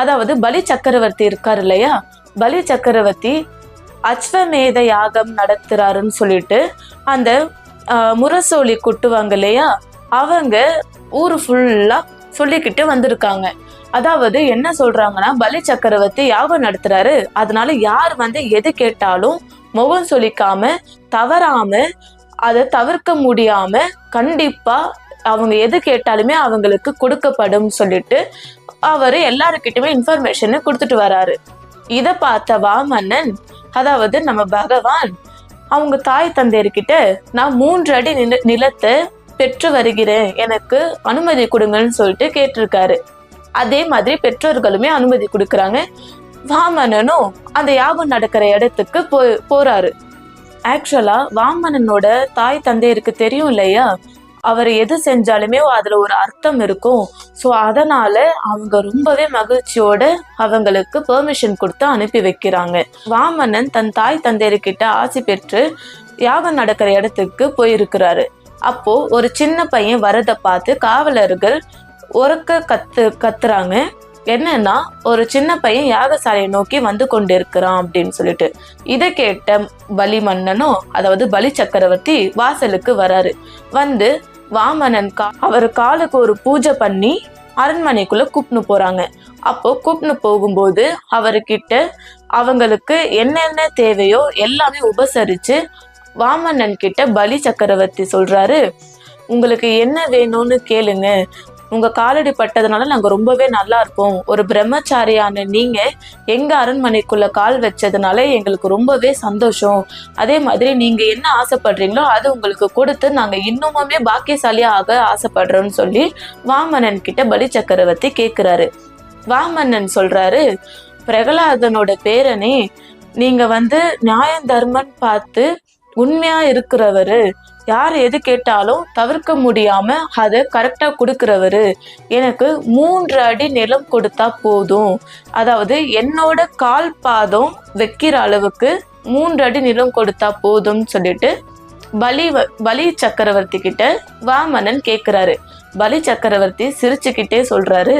அதாவது பலி சக்கரவர்த்தி இருக்காரு இல்லையா, பலி சக்கரவர்த்தி அஸ்வமேத யாகம் நடத்துறாருன்னு சொல்லிட்டு அந்த முரசொலி குட்டுவாங்க இல்லையா, அவங்க ஊரு ஃபுல்லா சொல்லிக்கிட்டு வந்திருக்காங்க. அதாவது என்ன சொல்றாங்கன்னா, பலி சக்கரவர்த்தி யாகம் நடத்துறாரு, அதனால யார் எது கேட்டாலும் முகம் சொல்லிக்காம தவறாம அதை தவிர்க்க முடியாம கண்டிப்பா அவங்க எது கேட்டாலுமே அவங்களுக்கு கொடுக்கப்படும் சொல்லிட்டு அவரு எல்லாருக்கிட்டுமே இன்ஃபர்மேஷன் கொடுத்துட்டு வராரு. இதை பார்த்த வாமன்னன், அதாவது நம்ம பகவான், அவங்க தாய் தந்தையர்கிட்ட நான் 3 அடி நிலத்தை பெற்று வருகிறேன், எனக்கு அனுமதி கொடுங்கன்னு சொல்லிட்டு கேட்டிருக்காரு. அதே மாதிரி பெற்றோர்களுமே அனுமதி கொடுக்குறாங்க. வாமனனும் அந்த யாகம் நடக்கிற இடத்துக்கு போறாரு. ஆக்சுவலா வாமனனோட தாய் தந்தையருக்கு தெரியும் இல்லையா, அவர் எது செஞ்சாலுமே அதுல ஒரு அர்த்தம் இருக்கும். ஸோ அதனால அவங்க ரொம்பவே மகிழ்ச்சியோட அவங்களுக்கு பெர்மிஷன் கொடுத்து அனுப்பி வைக்கிறாங்க. வாமனன் தன் தாய் தந்தையர்கிட்ட ஆசி பெற்று யாகம் நடக்கிற இடத்துக்கு போயிருக்கிறாரு. அப்போ ஒரு சின்ன பையன் வரதை பார்த்து காவலர்கள் உறக்க கத்துறாங்க. என்னன்னா, ஒரு சின்ன பையன் யாகசாலையை நோக்கி வந்து கொண்டிருக்கிறான் அப்படின்னு சொல்லிட்டு. இதை கேட்ட பலி மன்னனும், அதாவது பலி சக்கரவர்த்தி வாசலுக்கு வராரு. வந்து வாமனன் அவர் காலுக்கு ஒரு பூஜை பண்ணி அரண்மனைக்குள்ள கூப்பிட்டு போறாங்க. அப்போ கூப்பிட்டு போகும்போது அவர்கிட்ட அவங்களுக்கு என்னென்ன தேவையோ எல்லாமே உபசரிச்சு வாமனன் கிட்ட பலி சக்கரவர்த்தி சொல்றாரு, உங்களுக்கு என்ன வேணும்னு கேளுங்க, உங்க காலடி பட்டதுனால நாங்க ரொம்பவே நல்லா இருப்போம். ஒரு பிரம்மச்சாரியான நீங்க எங்க அரண்மனைக்குள்ள கால் வச்சதுனால எங்களுக்கு ரொம்பவே சந்தோஷம். அதே மாதிரி நீங்க என்ன ஆசைப்படுறீங்களோ அது உங்களுக்கு கொடுத்து நாங்க இன்னுமே பாக்கியசாலியா ஆக ஆசைப்படுறோம்னு சொல்லி வாமனன் கிட்ட பலி சக்கரவர்த்தி கேட்கிறாரு. வாமன்னன் சொல்றாரு, பிரகலாதனோட பேரனே, நீங்க நியாயம் தர்மன் பார்த்து உண்மையா இருக்கிறவரு, யார் எது கேட்டாலும் தவிர்க்க முடியாம அதை கரெக்டா கொடுக்கிறவரு, எனக்கு 3 அடி நிலம் கொடுத்தா போதும், அதாவது என்னோட கால் பாதம் வைக்கிற அளவுக்கு 3 அடி நிலம் கொடுத்தா போதும்னு சொல்லிட்டு பலி சக்கரவர்த்தி கிட்ட வாமனன் கேட்கிறாரு. பலி சக்கரவர்த்தி சிரிச்சுக்கிட்டே சொல்றாரு,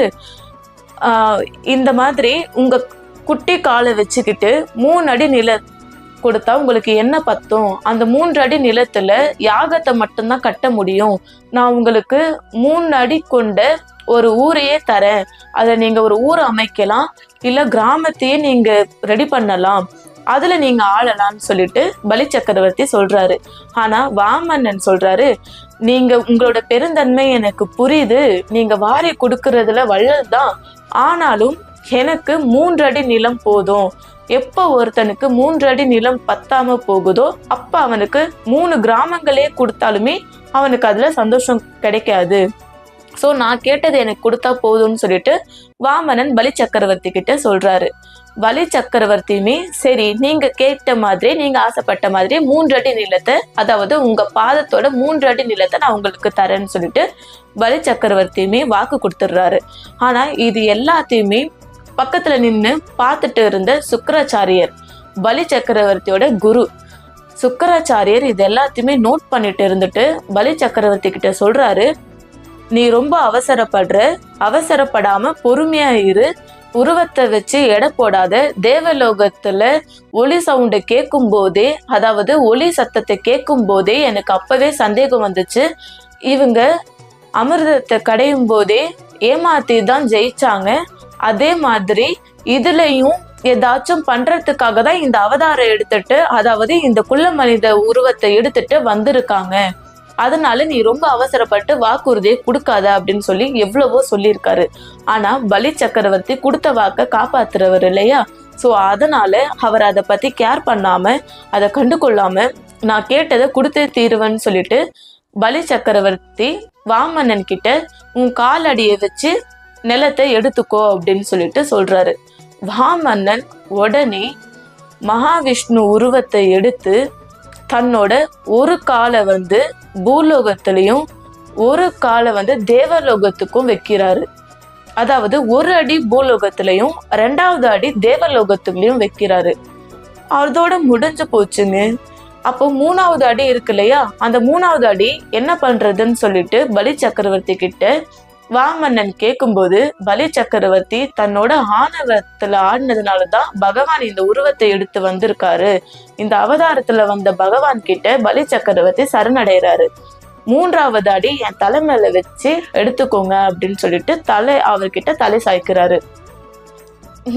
இந்த மாதிரி உங்க குட்டி காலை வச்சுக்கிட்டு 3 அடி நிலம் கொடுத்தா உங்களுக்கு என்ன பத்தும், அந்த 3 அடி நிலத்துல யாகத்தை மட்டும்தான் கட்ட முடியும். நான் உங்களுக்கு 3 அடி கொண்ட ஒரு ஊரையே தரேன், அதை நீங்க ஒரு ஊரை அமைக்கலாம், இல்ல கிராமத்தையே நீங்க ரெடி பண்ணலாம், அதுல நீங்க ஆளலாம்னு சொல்லிட்டு பலி சக்கரவர்த்தி சொல்றாரு. ஆனா வாமன்னன் சொல்றாரு, நீங்க உங்களோட பெருந்தன்மை எனக்கு புரியுது, நீங்க வாரி கொடுக்கறதுல வள்ளல் தான், ஆனாலும் எனக்கு 3 அடி நிலம் போதும். எப்ப ஒருத்தனுக்கு 3 அடி நிலம் பத்தாம போகுதோ அப்ப அவனுக்கு 3 கிராமங்களே கொடுத்தாலுமே அவனுக்கு அதுல சந்தோஷம் கிடைக்காது. சோ நான் கேட்டது எனக்கு கொடுத்தா போதும்னு சொல்லிட்டு வாமனன் பலி சக்கரவர்த்தி கிட்ட சொல்றாரு. பலி சக்கரவர்த்தியுமே சரி, நீங்க கேட்ட மாதிரி, நீங்க ஆசைப்பட்ட மாதிரி 3 அடி நிலத்தை, அதாவது உங்க பாதத்தோட 3 அடி நிலத்தை நான் உங்களுக்கு தரேன்னு சொல்லிட்டு பலி சக்கரவர்த்தியுமே வாக்கு கொடுத்துடுறாரு. ஆனா இது எல்லாத்தையுமே பக்கத்துல நின்று பார்த்துட்டு இருந்த சுக்கராச்சாரியர், பலி சக்கரவர்த்தியோட குரு சுக்கராச்சாரியர், இது எல்லாத்தையுமே நோட் பண்ணிட்டு இருந்துட்டு பலி சக்கரவர்த்தி கிட்ட சொல்றாரு, நீ ரொம்ப அவசரப்படாம பொறுமையா இரு, உருவத்தை வச்சு எடை போடாத, தேவலோகத்துல ஒளி சவுண்டை கேட்கும் போதே, அதாவது ஒளி சத்தத்தை கேட்கும் போதே எனக்கு அப்பவே சந்தேகம் வந்துச்சு, இவங்க அமிர்தத்தை கடையும் போதே ஏமாத்தி தான் ஜெயிச்சாங்க, அதே மாதிரி இதுலயும் ஏதாச்சும் பண்றதுக்காக தான் இந்த அவதாரம் எடுத்துட்டு, அதாவது இந்த குள்ள மனித உருவத்தை எடுத்துட்டு வந்திருக்காங்க, அதனால நீ ரொம்ப அவசரப்பட்டு வாக்குறுதியை கொடுக்காத அப்படின்னு சொல்லி எவ்வளவோ சொல்லியிருக்காரு. ஆனா பலி சக்கரவர்த்தி கொடுத்த வாக்க காப்பாத்துறவர் இல்லையா, சோ அதனால அவர் அதை பத்தி கேர் பண்ணாம, அதை கண்டுகொள்ளாம நான் கேட்டதை கொடுத்தே தீருவேன்னு சொல்லிட்டு பலி சக்கரவர்த்தி வாமன்னன் கிட்ட உன் காலடியை வச்சு நிலத்தை எடுத்துக்கோ அப்படின்னு சொல்லிட்டு சொல்றாரு. வாமன்னன் உடனே மகாவிஷ்ணு உருவத்தை எடுத்து தன்னோட ஒரு காலை பூலோகத்திலையும் ஒரு காலை தேவலோகத்துக்கும் வைக்கிறாரு. அதாவது 1 அடி பூலோகத்திலையும் 2வது அடி தேவலோகத்துலயும் வைக்கிறாரு. அதோட முடிஞ்சு போச்சுங்க. அப்போ 3வது அடி இருக்கு இல்லையா, அந்த 3வது அடி என்ன பண்றதுன்னு சொல்லிட்டு பலி சக்கரவர்த்தி கிட்ட வாமன்னன் கேட்கும்போது பலி சக்கரவர்த்தி தன்னோட ஆணவத்துல ஆடினதுனாலதான் பகவான் இந்த உருவத்தை எடுத்து வந்திருக்காரு, இந்த அவதாரத்துல வந்த பகவான் கிட்ட பலி சக்கரவர்த்தி சரணடைறாரு. 3வது அடி என் தலை மேல வச்சு எடுத்துக்கோங்க அப்படின்னு சொல்லிட்டு அவர்கிட்ட தலை சாய்க்கிறாரு.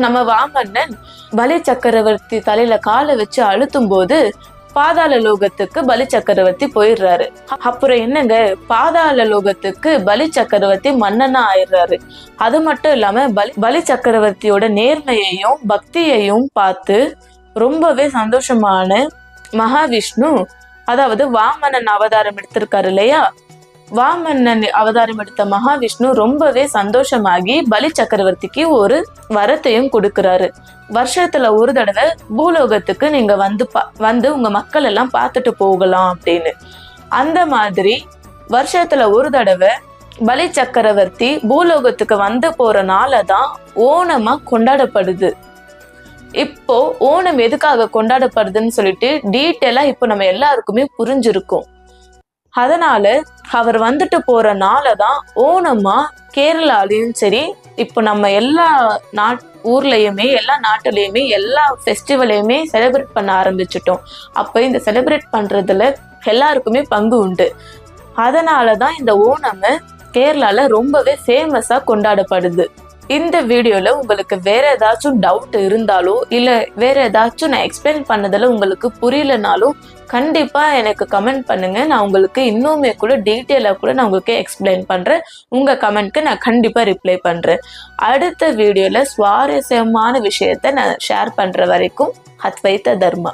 நம்ம வாமன்னன் பலி சக்கரவர்த்தி தலையில காலை வச்சு அழுத்தும் போது பாதாள லோகத்துக்கு பலி சக்கரவர்த்தி போயிடுறாரு. அப்புறம் என்னங்க, பாதாள லோகத்துக்கு பலி சக்கரவர்த்தி மன்னனா ஆயிடுறாரு. அது மட்டும் இல்லாம பலி சக்கரவர்த்தியோட நேர்மையையும் பக்தியையும் பார்த்து ரொம்பவே சந்தோஷமான மகாவிஷ்ணு, அதாவது வாமனன் அவதாரம் எடுத்திருக்காரு இல்லையா, வாமன்னன் அவதாரம் எடுத்த மகாவிஷ்ணு ரொம்பவே சந்தோஷமாகி பலி சக்கரவர்த்திக்கு ஒரு வரத்தையும் கொடுக்கிறாரு. வருஷத்துல ஒரு தடவை பூலோகத்துக்கு நீங்க வந்து உங்க மக்கள் எல்லாம் பார்த்துட்டு போகலாம் அப்படின்னு. அந்த மாதிரி வருஷத்துல ஒரு தடவை பலி சக்கரவர்த்தி பூலோகத்துக்கு வந்து போற நாளதான் ஓணமா கொண்டாடப்படுது. இப்போ ஓணம் எதுக்காக கொண்டாடப்படுதுன்னு சொல்லிட்டு டீட்டெயிலா இப்போ நம்ம எல்லாருக்குமே புரிஞ்சிருக்கும். அதனால அவர் வந்துட்டு போற நாளதான் ஓணமா கேரளாலையும் சரி, இப்போ நம்ம எல்லா ஊர்லயுமே எல்லா நாட்டுலயுமே எல்லா ஃபெஸ்டிவலையுமே செலிப்ரேட் பண்ண ஆரம்பிச்சிட்டோம். அப்ப இந்த செலிப்ரேட் பண்றதுல எல்லாருக்குமே பங்கு உண்டு. அதனாலதான் இந்த ஓணம் கேரளால ரொம்பவே ஃபேமஸா கொண்டாடப்படுது. இந்த வீடியோல உங்களுக்கு வேற ஏதாச்சும் டவுட் இருந்தாலோ இல்ல வேற ஏதாச்சும் நான் எக்ஸ்பிளைன் பண்ணதுல உங்களுக்கு புரியலனாலும் கண்டிப்பா எனக்கு கமெண்ட் பண்ணுங்க. நான் உங்களுக்கு இன்னுமே கூட டீட்டெயிலா கூட நான் உங்களுக்கு எக்ஸ்பிளைன் பண்றேன். உங்க கமெண்ட்க்கு நான் கண்டிப்பா ரிப்ளை பண்றேன். அடுத்த வீடியோல சுவாரஸ்யமான விஷயத்த நான் ஷேர் பண்ற வரைக்கும் அத்வைத தர்மா.